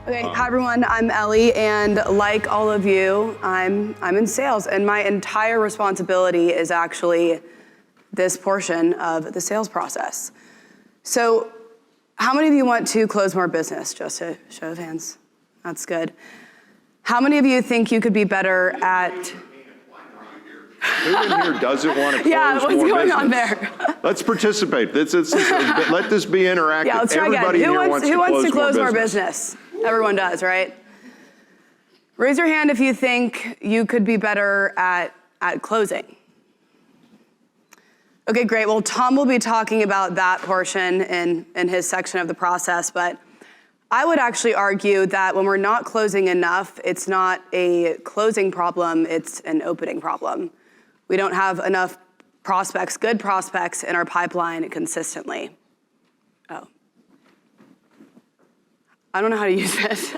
Okay, hi everyone, I'm Ellie, and like all of you, I'm in sales, and my entire responsibility is actually this portion of the sales process. So, how many of you want to close more business? Just a show of hands. That's good. How many of you think you could be better at... Who in here doesn't want to close yeah, what's more going business? on there? Let's participate. Let this be interactive. Yeah, let's try Everybody again. here Who wants to close more business? business? Everyone does, right? Raise your hand if you think you could be better at closing. Okay, great. Well, Tom will be talking about that portion in his section of the process, but I would actually argue that when we're not closing enough, it's not a closing problem, it's an opening problem. We don't have enough prospects, good prospects in our pipeline consistently. Oh. I don't know how to use this.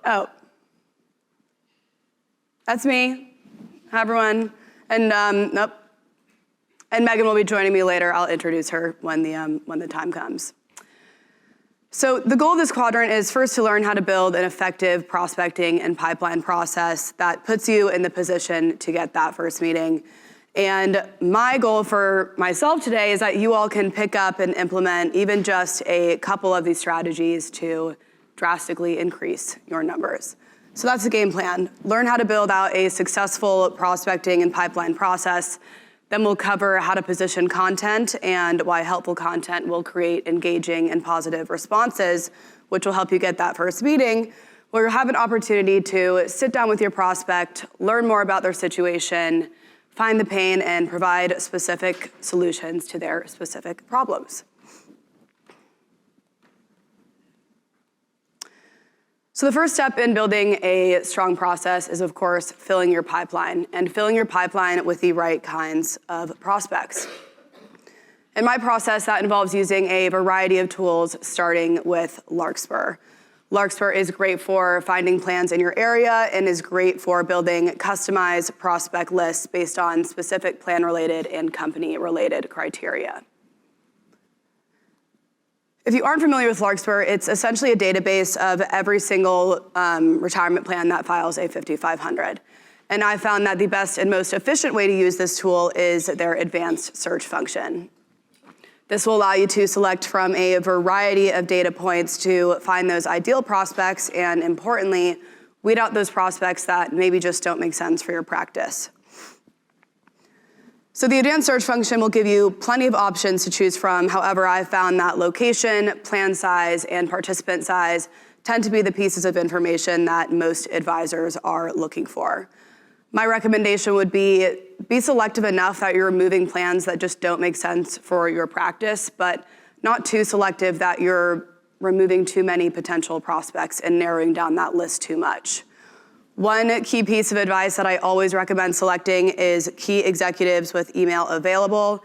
Oh. That's me. Hi, everyone. And nope. And Megan will be joining me later. I'll introduce her when the time comes. So the goal of this quadrant is first to learn how to build an effective prospecting and pipeline process that puts you in the position to get that first meeting. And my goal for myself today is that you all can pick up and implement even just a couple of these strategies to drastically increase your numbers. So that's the game plan. Learn how to build out a successful prospecting and pipeline process. Then we'll cover how to position content and why helpful content will create engaging and positive responses, which will help you get that first meeting, where you'll have an opportunity to sit down with your prospect, learn more about their situation, find the pain, and provide specific solutions to their specific problems. So the first step in building a strong process is, of course, filling your pipeline, and filling your pipeline with the right kinds of prospects. In my process, that involves using a variety of tools, starting with Larkspur. Larkspur is great for finding plans in your area and is great for building customized prospect lists based on specific plan-related and company-related criteria. If you aren't familiar with Larkspur, it's essentially a database of every single retirement plan that files a 5500. And I found that the best and most efficient way to use this tool is their advanced search function. This will allow you to select from a variety of data points to find those ideal prospects and, importantly, weed out those prospects that maybe just don't make sense for your practice. So the advanced search function will give you plenty of options to choose from. However, I found that location, plan size, and participant size tend to be the pieces of information that most advisors are looking for. My recommendation would be selective enough that you're removing plans that just don't make sense for your practice, but not too selective that you're removing too many potential prospects and narrowing down that list too much. One key piece of advice that I always recommend selecting is key executives with email available.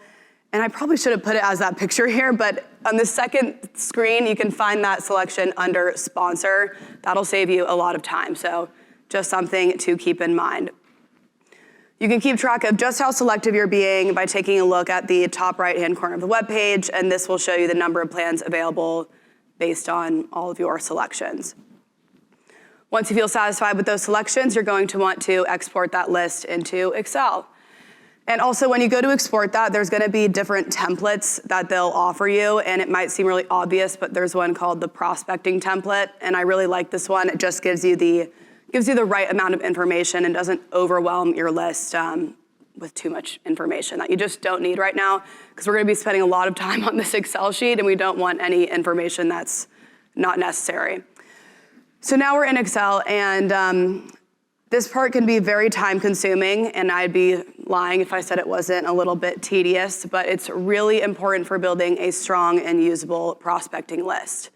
And I probably should have put it as that picture here, but on the second screen, you can find that selection under sponsor. That'll save you a lot of time, so just something to keep in mind. You can keep track of just how selective you're being by taking a look at the top right-hand corner of the web page, and this will show you the number of plans available based on all of your selections. Once you feel satisfied with those selections, you're going to want to export that list into Excel. And also, when you go to export that, there's going to be different templates that they'll offer you, and it might seem really obvious, but there's one called the prospecting template, and I really like this one. It just gives you the right amount of information and doesn't overwhelm your list with too much information that you just don't need right now, because we're going to be spending a lot of time on this Excel sheet, and we don't want any information that's not necessary. So now we're in Excel, and this part can be very time-consuming, and I'd be lying if I said it wasn't a little bit tedious, but it's really important for building a strong and usable prospecting list.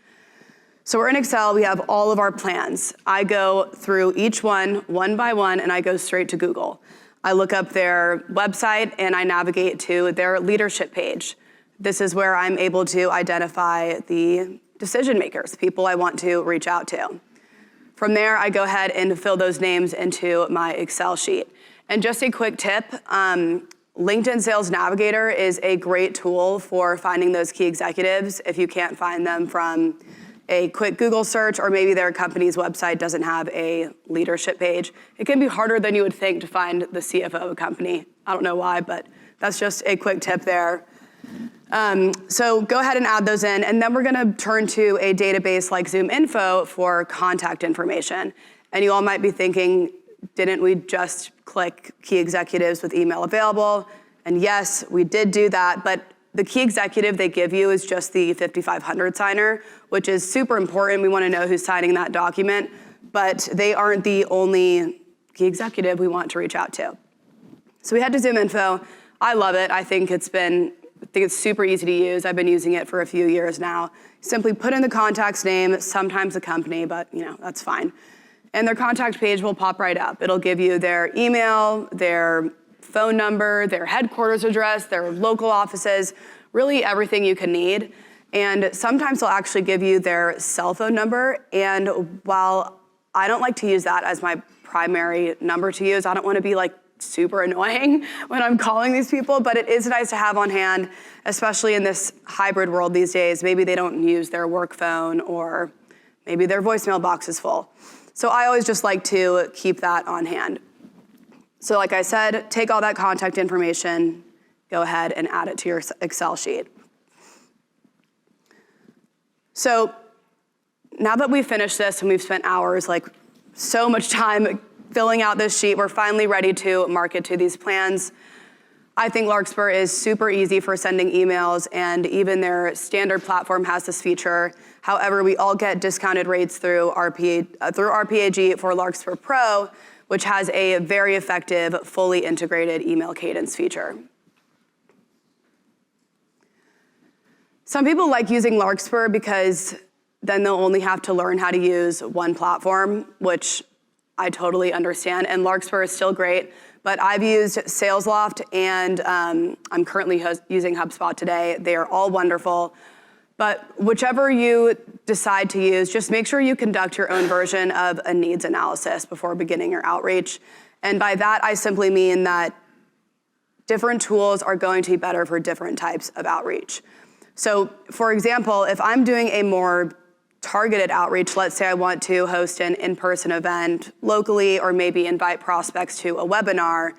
So we're in Excel, we have all of our plans. I go through each one by one, and I go straight to Google. I look up their website, and I navigate to their leadership page. This is where I'm able to identify the decision makers, people I want to reach out to. From there, I go ahead and fill those names into my Excel sheet. And just a quick tip, LinkedIn Sales Navigator is a great tool for finding those key executives if you can't find them from a quick Google search, or maybe their company's website doesn't have a leadership page. It can be harder than you would think to find the CFO of a company. I don't know why, but that's just a quick tip there. So go ahead and add those in, and then we're gonna turn to a database like ZoomInfo for contact information. And you all might be thinking, didn't we just click key executives with email available? And yes, we did do that, but the key executive they give you is just the 5500 signer, which is super important. We wanna know who's signing that document, but they aren't the only key executive we want to reach out to. So we head to ZoomInfo. I love it. I think it's super easy to use. I've been using it for a few years now. Simply put in the contact's name, sometimes the company, but that's fine. And their contact page will pop right up. It'll give you their email, their phone number, their headquarters address, their local offices, really everything you can need. And sometimes they'll actually give you their cell phone number. And while I don't like to use that as my primary number to use, I don't want to be like super annoying when I'm calling these people, but it is nice to have on hand, especially in this hybrid world these days. Maybe they don't use their work phone, or maybe their voicemail box is full. So I always just like to keep that on hand. So like I said, take all that contact information, go ahead and add it to your Excel sheet. So now that we've finished this and we've spent hours, like so much time filling out this sheet, we're finally ready to market to these plans. I think Larkspur is super easy for sending emails, and even their standard platform has this feature. However, we all get discounted rates through RPAG for Larkspur Pro, which has a very effective, fully integrated email cadence feature. Some people like using Larkspur because then they'll only have to learn how to use one platform, which I totally understand, and Larkspur is still great, but I've used SalesLoft and I'm currently using HubSpot today. They are all wonderful, but whichever you decide to use, just make sure you conduct your own version of a needs analysis before beginning your outreach. And by that, I simply mean that different tools are going to be better for different types of outreach. So for example, if I'm doing a more targeted outreach, let's say I want to host an in-person event locally, or maybe invite prospects to a webinar,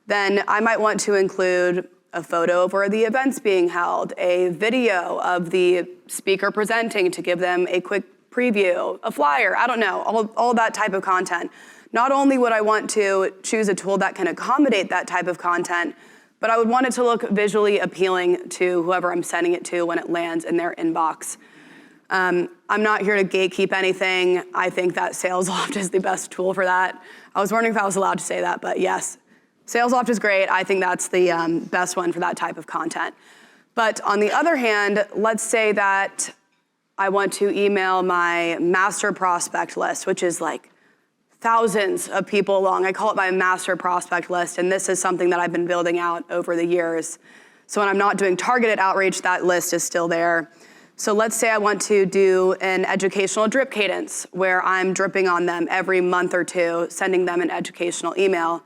then I might want to include a photo of where the event's being held, a video of the speaker presenting to give them a quick preview, a flyer, I don't know, all that type of content. Not only would I want to choose a tool that can accommodate that type of content, but I would want it to look visually appealing to whoever I'm sending it to when it lands in their inbox. I'm not here to gatekeep anything. I think that SalesLoft is the best tool for that. I was wondering if I was allowed to say that, but yes. SalesLoft is great. I think that's the best one for that type of content. But on the other hand, let's say that I want to email my master prospect list, which is like thousands of people long. I call it my master prospect list, and this is something that I've been building out over the years. So when I'm not doing targeted outreach, that list is still there. So let's say I want to do an educational drip cadence where I'm dripping on them every month or two, sending them an educational email.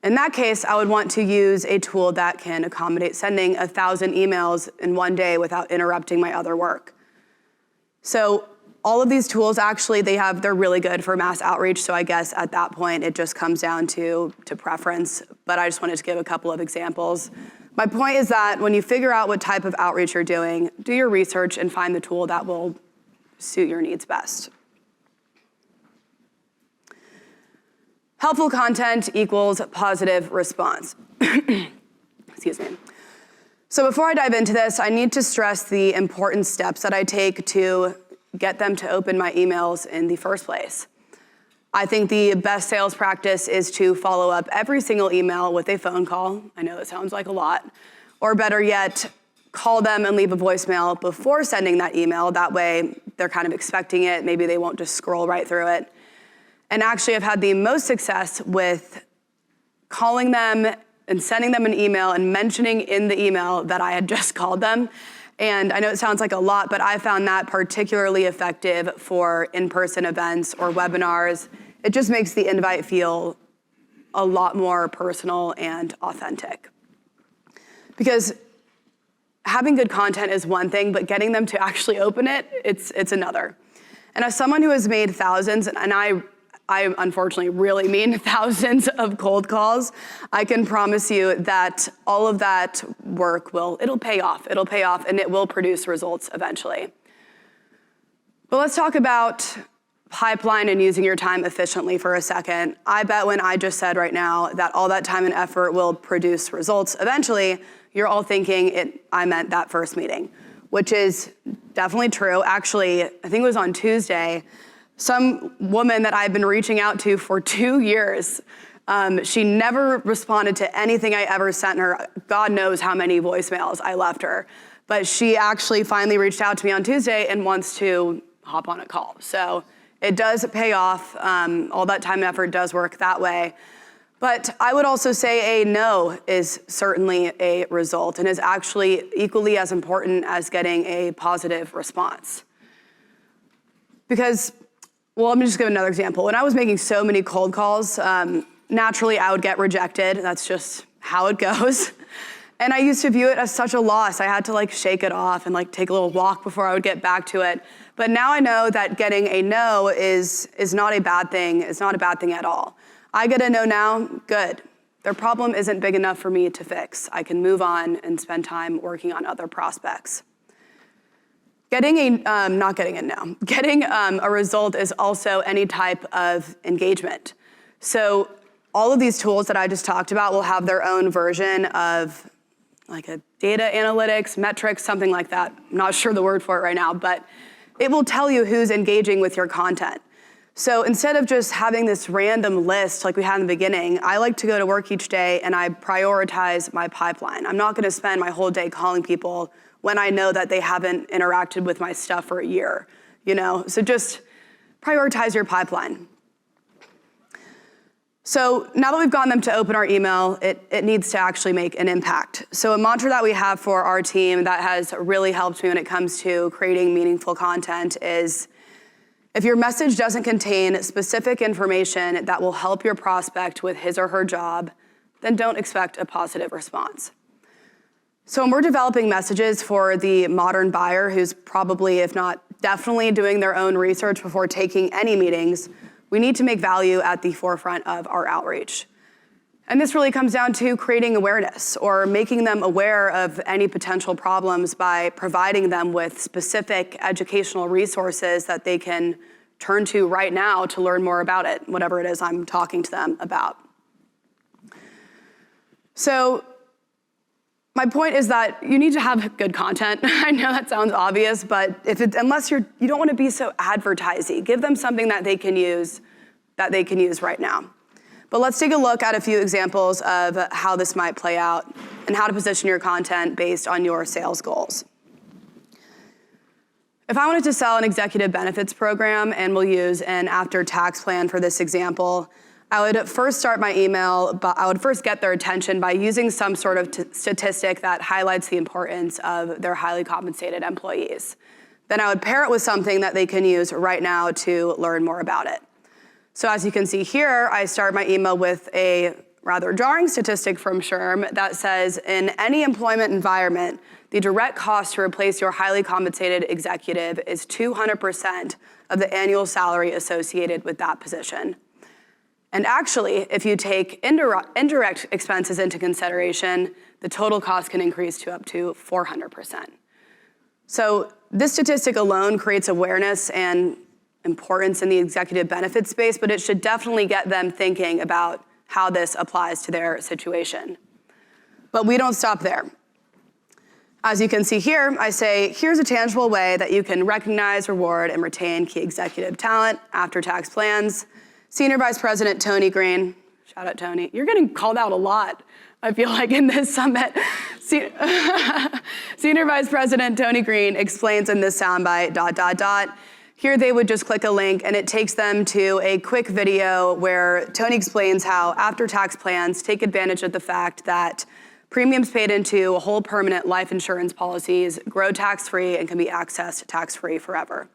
In that case, I would want to use a tool that can accommodate sending 1,000 emails in one day without interrupting my other work. So all of these tools, actually, they're really good for mass outreach. So I guess at that point, it just comes down to preference. But I just wanted to give a couple of examples. My point is that when you figure out what type of outreach you're doing, do your research and find the tool that will suit your needs best. Helpful content equals positive response. Excuse me. So before I dive into this, I need to stress the important steps that I take to get them to open my emails in the first place. I think the best sales practice is to follow up every single email with a phone call. I know that sounds like a lot. Or better yet, call them and leave a voicemail before sending that email. That way, they're kind of expecting it. Maybe they won't just scroll right through it. And actually, I've had the most success with calling them and sending them an email and mentioning in the email that I had just called them. And I know it sounds like a lot, but I found that particularly effective for in-person events or webinars. It just makes the invite feel a lot more personal and authentic. Because having good content is one thing, but getting them to actually open it, it's another. And as someone who has made thousands, and I unfortunately really mean thousands of cold calls, I can promise you that all of that work it'll pay off, and it will produce results eventually. But let's talk about pipeline and using your time efficiently for a second. I bet when I just said right now that all that time and effort will produce results eventually, you're all thinking I meant that first meeting, which is definitely true. Actually, I think it was on Tuesday, some woman that I've been reaching out to for 2 years, she never responded to anything I ever sent her. God knows how many voicemails I left her. But she actually finally reached out to me on Tuesday and wants to hop on a call. So it does pay off. All that time and effort does work that way. But I would also say a no is certainly a result and is actually equally as important as getting a positive response. Because, well, let me just give another example. When I was making so many cold calls, naturally I would get rejected. That's just how it goes. And I used to view it as such a loss. I had to shake it off and take a little walk before I would get back to it. But now I know that getting a no is not a bad thing. It's not a bad thing at all. I get a no now, good. Their problem isn't big enough for me to fix. I can move on and spend time working on other prospects. Getting a result is also any type of engagement. So all of these tools that I just talked about will have their own version of a data analytics, metrics, something like that. I'm not sure the word for it right now, but it will tell you who's engaging with your content. So instead of just having this random list like we had in the beginning, I like to go to work each day and I prioritize my pipeline. I'm not gonna spend my whole day calling people when I know that they haven't interacted with my stuff for a year, So just prioritize your pipeline. So now that we've gotten them to open our email, it needs to actually make an impact. So a mantra that we have for our team that has really helped me when it comes to creating meaningful content is, if your message doesn't contain specific information that will help your prospect with his or her job, then don't expect a positive response. So when we're developing messages for the modern buyer who's probably, if not definitely, doing their own research before taking any meetings, we need to make value at the forefront of our outreach. And this really comes down to creating awareness or making them aware of any potential problems by providing them with specific educational resources that they can turn to right now to learn more about it, whatever it is I'm talking to them about. So my point is that you need to have good content. I know that sounds obvious, but unless you don't want to be so advertising, give them something that they can use right now. But let's take a look at a few examples of how this might play out and how to position your content based on your sales goals. If I wanted to sell an executive benefits program, and we'll use an after-tax plan for this example, I would first start my email, but I would first get their attention by using some sort of statistic that highlights the importance of their highly compensated employees. Then I would pair it with something that they can use right now to learn more about it. So as you can see here, I start my email with a rather jarring statistic from SHRM that says, in any employment environment, the direct cost to replace your highly compensated executive is 200% of the annual salary associated with that position. And actually, if you take indirect expenses into consideration, the total cost can increase to up to 400%. So this statistic alone creates awareness and importance in the executive benefits space, but it should definitely get them thinking about how this applies to their situation. But we don't stop there. As you can see here, I say, here's a tangible way that you can recognize, reward, and retain key executive talent after tax plans. Senior Vice President Tony Green, shout out Tony, you're getting called out a lot, I feel like, in this summit. Senior Vice President Tony Green explains in this soundbite, ... Here they would just click a link and it takes them to a quick video where Tony explains how after-tax plans take advantage of the fact that premiums paid into whole permanent life insurance policies grow tax-free and can be accessed tax-free forever.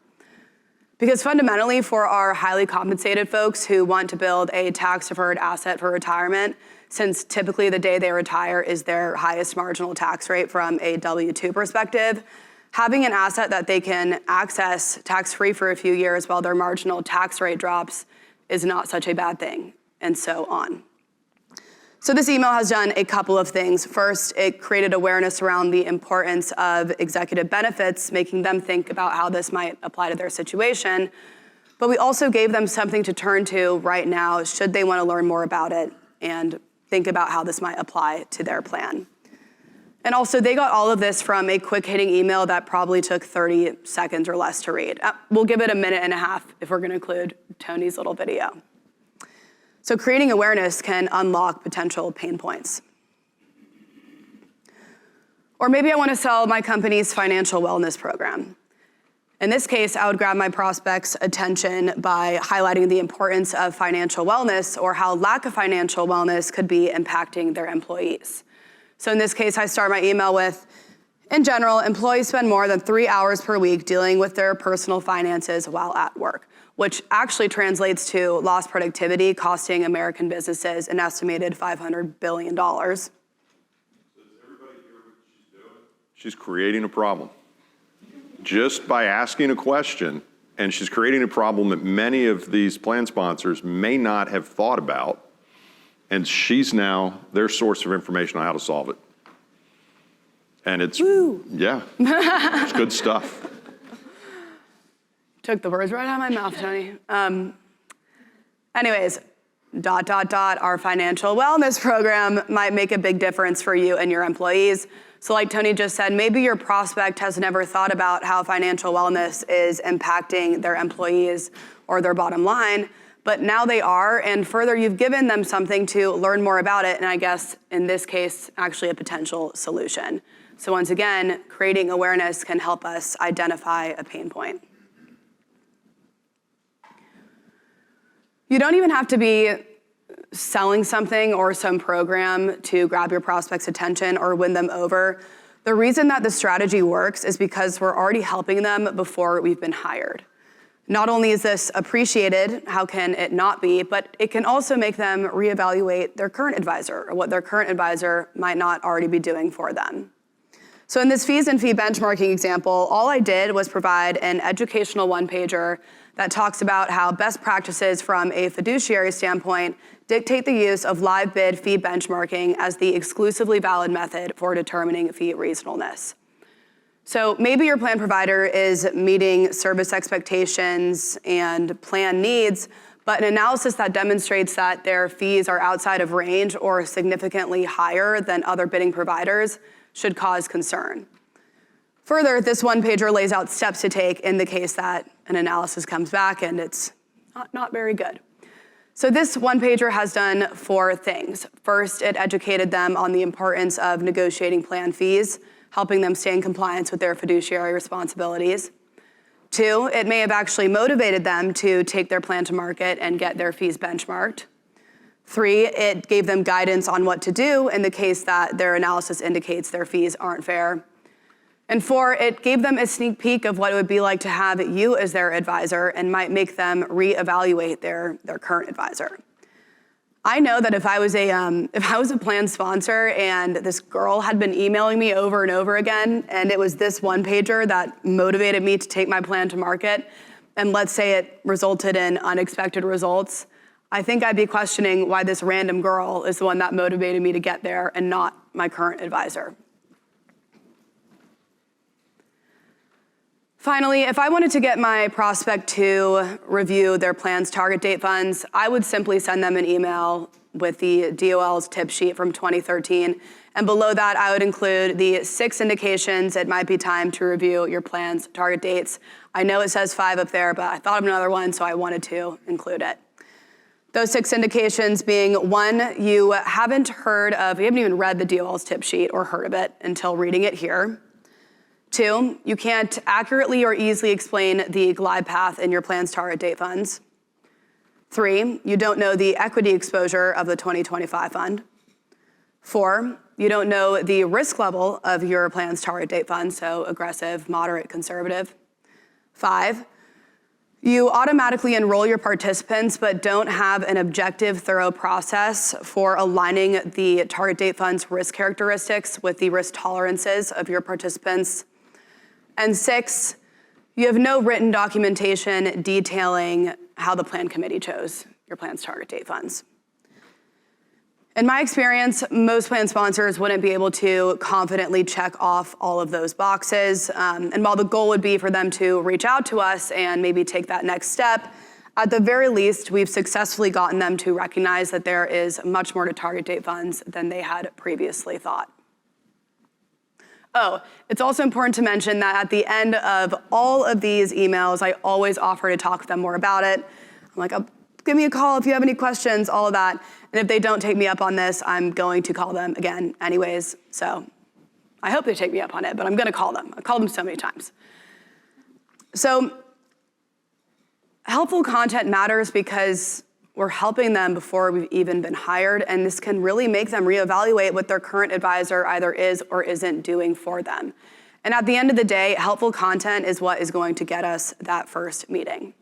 Because fundamentally, for our highly compensated folks who want to build a tax-deferred asset for retirement, since typically the day they retire is their highest marginal tax rate from a W-2 perspective, having an asset that they can access tax-free for a few years while their marginal tax rate drops is not such a bad thing, and so on. So this email has done a couple of things. First, it created awareness around the importance of executive benefits, making them think about how this might apply to their situation. But we also gave them something to turn to right now should they want to learn more about it and think about how this might apply to their plan. And also, they got all of this from a quick-hitting email that probably took 30 seconds or less to read. We'll give it a minute and a half if we're going to include Tony's little video. So creating awareness can unlock potential pain points. Or maybe I want to sell my company's financial wellness program. In this case, I would grab my prospects' attention by highlighting the importance of financial wellness or how lack of financial wellness could be impacting their employees. So in this case, I start my email with, in general, employees spend more than 3 hours per week dealing with their personal finances while at work, which actually translates to lost productivity, costing American businesses an estimated $500 billion. Does everybody hear what she's doing? She's creating a problem. Just by asking a question, and she's creating a problem that many of these plan sponsors may not have thought about, and she's now their source of information on how to solve it. And it's, yeah, it's good stuff. Took the words right out of my mouth, Tony. Anyways, ... our financial wellness program might make a big difference for you and your employees. So like Tony just said, maybe your prospect has never thought about how financial wellness is impacting their employees or their bottom line, but now they are, and further, you've given them something to learn more about it, and I guess in this case, actually a potential solution. So once again, creating awareness can help us identify a pain point. You don't even have to be selling something or some program to grab your prospect's attention or win them over. The reason that the strategy works is because we're already helping them before we've been hired. Not only is this appreciated, how can it not be, but it can also make them reevaluate their current advisor or what their current advisor might not already be doing for them. So in this fees and fee benchmarking example, all I did was provide an educational one-pager that talks about how best practices from a fiduciary standpoint dictate the use of live bid fee benchmarking as the exclusively valid method for determining fee reasonableness. So maybe your plan provider is meeting service expectations and plan needs, but an analysis that demonstrates that their fees are outside of range or significantly higher than other bidding providers should cause concern. Further, this one-pager lays out steps to take in the case that an analysis comes back and it's not very good. So this one-pager has done 4 things. First, it educated them on the importance of negotiating plan fees, helping them stay in compliance with their fiduciary responsibilities. 2, it may have actually motivated them to take their plan to market and get their fees benchmarked. 3, it gave them guidance on what to do in the case that their analysis indicates their fees aren't fair. And 4, it gave them a sneak peek of what it would be like to have you as their advisor and might make them reevaluate their current advisor. I know that if I was a plan sponsor and this girl had been emailing me over and over again, and it was this one-pager that motivated me to take my plan to market, and let's say it resulted in unexpected results, I think I'd be questioning why this random girl is the one that motivated me to get there and not my current advisor. Finally, if I wanted to get my prospect to review their plan's target date funds, I would simply send them an email with the DOL's tip sheet from 2013. And below that, I would include the 6 indications it might be time to review your plan's target dates. I know it says 5 up there, but I thought of another one, so I wanted to include it. Those 6 indications being: 1, you haven't even read the DOL's tip sheet or heard of it until reading it here. 2, you can't accurately or easily explain the glide path in your plan's target date funds. 3, you don't know the equity exposure of the 2025 fund. 4, you don't know the risk level of your plan's target date fund, so aggressive, moderate, conservative. 5, You automatically enroll your participants, but don't have an objective, thorough process for aligning the target date fund's risk characteristics with the risk tolerances of your participants. And 6, you have no written documentation detailing how the plan committee chose your plan's target date funds. In my experience, most plan sponsors wouldn't be able to confidently check off all of those boxes. And while the goal would be for them to reach out to us and maybe take that next step, at the very least, we've successfully gotten them to recognize that there is much more to target date funds than they had previously thought. Oh, it's also important to mention that at the end of all of these emails, I always offer to talk with them more about it. I'm like, give me a call if you have any questions, all of that. And if they don't take me up on this, I'm going to call them again anyways. So I hope they take me up on it, but I'm gonna call them. I've called them so many times. So helpful content matters because we're helping them before we've even been hired, and this can really make them reevaluate what their current advisor either is or isn't doing for them. And at the end of the day, helpful content is what is going to get us that first meeting.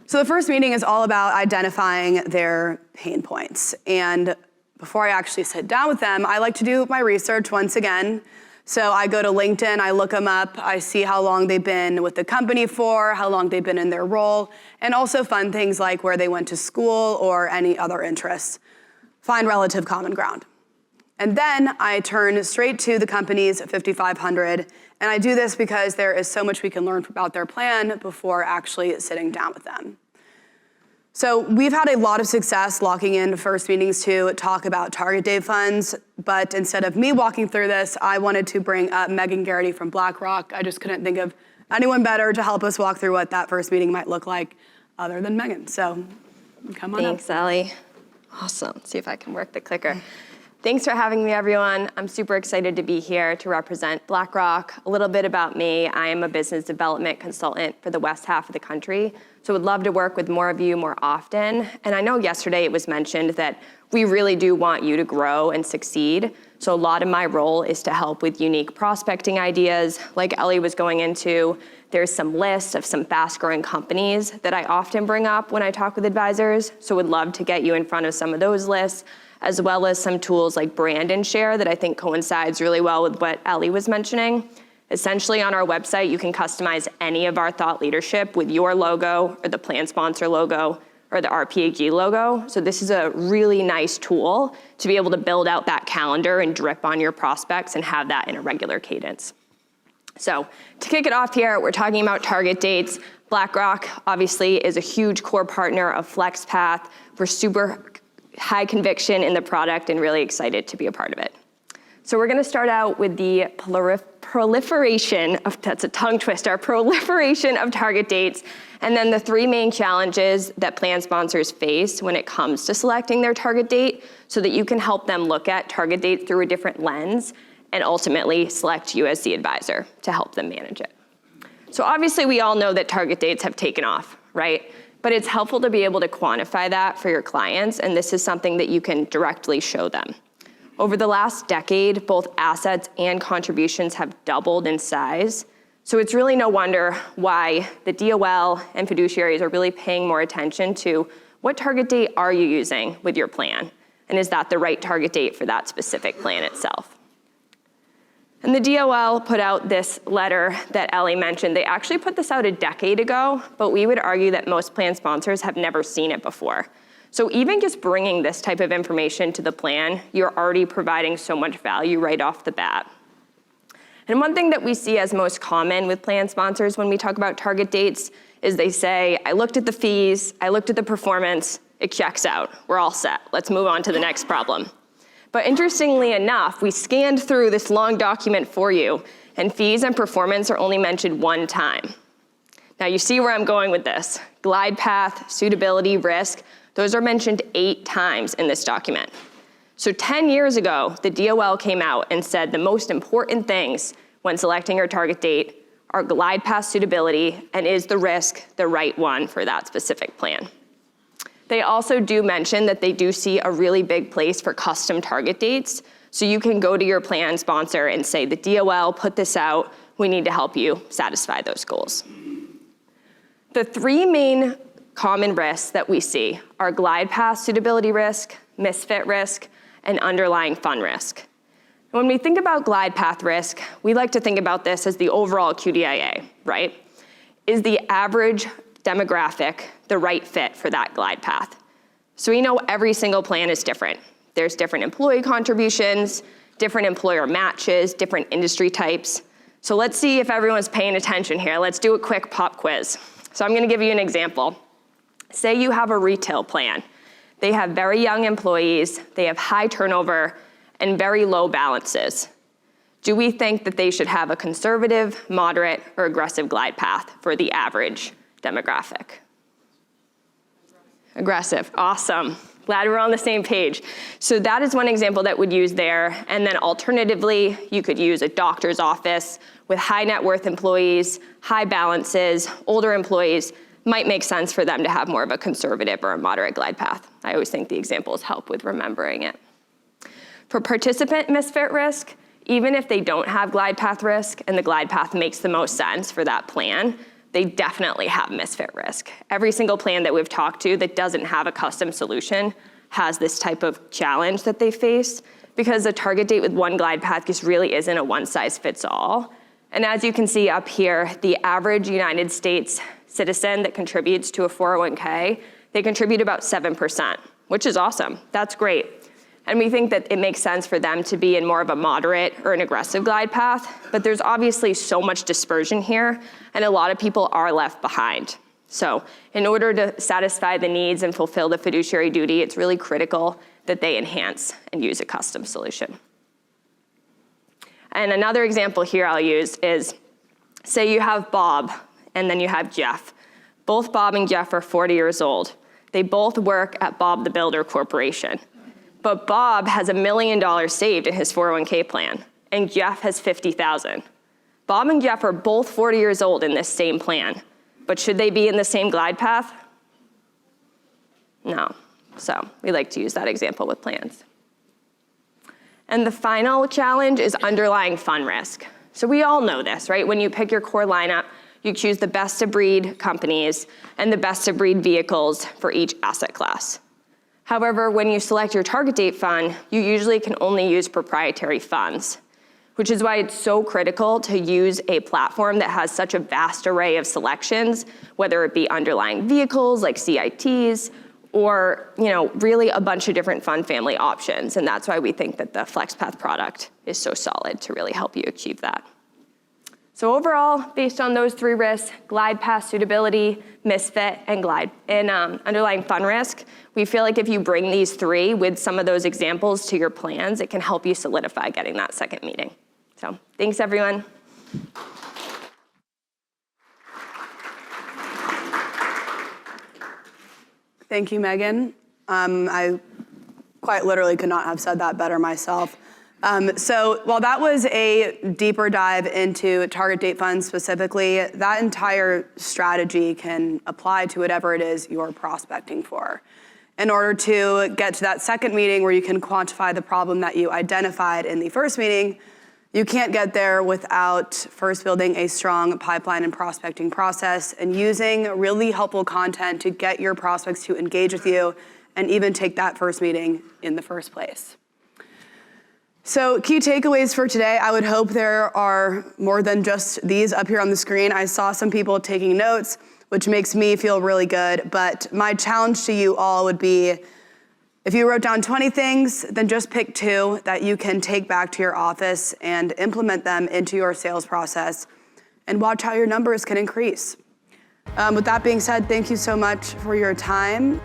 So the first meeting is all about identifying their pain points. And before I actually sit down with them, I like to do my research once again. So I go to LinkedIn, I look them up, I see how long they've been with the company for, how long they've been in their role, and also fun things like where they went to school or any other interests. Find relative common ground. And then I turn straight to the company's 5500, and I do this because there is so much we can learn about their plan before actually sitting down with them. So we've had a lot of success locking in first meetings to talk about target date funds, but instead of me walking through this, I wanted to bring up Megan Garrity from BlackRock. I just couldn't think of anyone better to help us walk through what that first meeting might look like other than Megan. So come on up. Thanks, Ellie. Awesome. Let's see if I can work the clicker. Thanks for having me, everyone. I'm super excited to be here to represent BlackRock. A little bit about me. I am a business development consultant for the west half of the country, so would love to work with more of you more often. And I know yesterday it was mentioned that we really do want you to grow and succeed. So a lot of my role is to help with unique prospecting ideas. Like Ellie was going into, there's some lists of some fast-growing companies that I often bring up when I talk with advisors. So would love to get you in front of some of those lists, as well as some tools like Brand and Share that I think coincides really well with what Ellie was mentioning. Essentially on our website, you can customize any of our thought leadership with your logo or the plan sponsor logo or the RPAG logo. So this is a really nice tool to be able to build out that calendar and drip on your prospects and have that in a regular cadence. So to kick it off here, we're talking about target dates. BlackRock obviously is a huge core partner of FlexPath. We're super high conviction in the product and really excited to be a part of it. So we're gonna start out with the proliferation of, that's a tongue twister, proliferation of target dates, and then the 3 main challenges that plan sponsors face when it comes to selecting their target date so that you can help them look at target dates through a different lens and ultimately select you as the advisor to help them manage it. So obviously we all know that target dates have taken off, right? But it's helpful to be able to quantify that for your clients, and this is something that you can directly show them. Over the last decade, both assets and contributions have doubled in size, so it's really no wonder why the DOL and fiduciaries are really paying more attention to what target date are you using with your plan, and is that the right target date for that specific plan itself? And the DOL put out this letter that Ellie mentioned. They actually put this out a decade ago, but we would argue that most plan sponsors have never seen it before. So even just bringing this type of information to the plan, you're already providing so much value right off the bat. And one thing that we see as most common with plan sponsors when we talk about target dates is they say, I looked at the fees, I looked at the performance, it checks out, we're all set, let's move on to the next problem. But interestingly enough, we scanned through this long document for you, and fees and performance are only mentioned 1 time. Now you see where I'm going with this. Glide path, suitability, risk, those are mentioned 8 times in this document. So 10 years ago, the DOL came out and said the most important things when selecting your target date are glide path suitability and is the risk the right one for that specific plan. They also do mention that they do see a really big place for custom target dates. So you can go to your plan sponsor and say, the DOL put this out, we need to help you satisfy those goals. The three main common risks that we see are glide path suitability risk, misfit risk, and underlying fund risk. When we think about glide path risk, we like to think about this as the overall QDIA, right? Is the average demographic the right fit for that glide path? So we know every single plan is different. There's different employee contributions, different employer matches, different industry types. So let's see if everyone's paying attention here. Let's do a quick pop quiz. So I'm gonna give you an example. Say you have a retail plan. They have very young employees, they have high turnover, and very low balances. Do we think that they should have a conservative, moderate, or aggressive glide path for the average demographic? Aggressive, awesome. Glad we're on the same page. So that is one example that would use there. And then alternatively, you could use a doctor's office with high net worth employees, high balances, older employees. Might make sense for them to have more of a conservative or a moderate glide path. I always think the examples help with remembering it. For participant misfit risk, even if they don't have glide path risk and the glide path makes the most sense for that plan, they definitely have misfit risk. Every single plan that we've talked to that doesn't have a custom solution has this type of challenge that they face because a target date with one glide path just really isn't a one size fits all. And as you can see up here, the average United States citizen that contributes to a 401k, they contribute about 7%, which is awesome. That's great. And we think that it makes sense for them to be in more of a moderate or an aggressive glide path, but there's obviously so much dispersion here, and a lot of people are left behind. So in order to satisfy the needs and fulfill the fiduciary duty, it's really critical that they enhance and use a custom solution. And another example here I'll use is, say you have Bob and then you have Jeff. Both Bob and Jeff are 40 years old. They both work at Bob the Builder Corporation. But Bob has $1 million saved in his 401k plan, and Jeff has $50,000. Bob and Jeff are both 40 years old in this same plan, but should they be in the same glide path? No. So we like to use that example with plans. And the final challenge is underlying fund risk. So we all know this, right? When you pick your core lineup, you choose the best of breed companies and the best of breed vehicles for each asset class. However, when you select your target date fund, you usually can only use proprietary funds, which is why it's so critical to use a platform that has such a vast array of selections, whether it be underlying vehicles like CITs, or really a bunch of different fund family options. And that's why we think that the FlexPath product is so solid to really help you achieve that. So overall, based on those three risks, glide path suitability, misfit, and underlying fund risk, we feel like if you bring these three with some of those examples to your plans, it can help you solidify getting that second meeting. So thanks, everyone. Thank you, Megan. I quite literally could not have said that better myself. So while that was a deeper dive into target date funds specifically, that entire strategy can apply to whatever it is you're prospecting for. In order to get to that second meeting where you can quantify the problem that you identified in the first meeting, you can't get there without first building a strong pipeline and prospecting process and using really helpful content to get your prospects to engage with you and even take that first meeting in the first place. So key takeaways for today, I would hope there are more than just these up here on the screen. I saw some people taking notes, which makes me feel really good. But my challenge to you all would be, if you wrote down 20 things, then just pick 2 that you can take back to your office and implement them into your sales process and watch how your numbers can increase. With that being said, thank you so much for your time.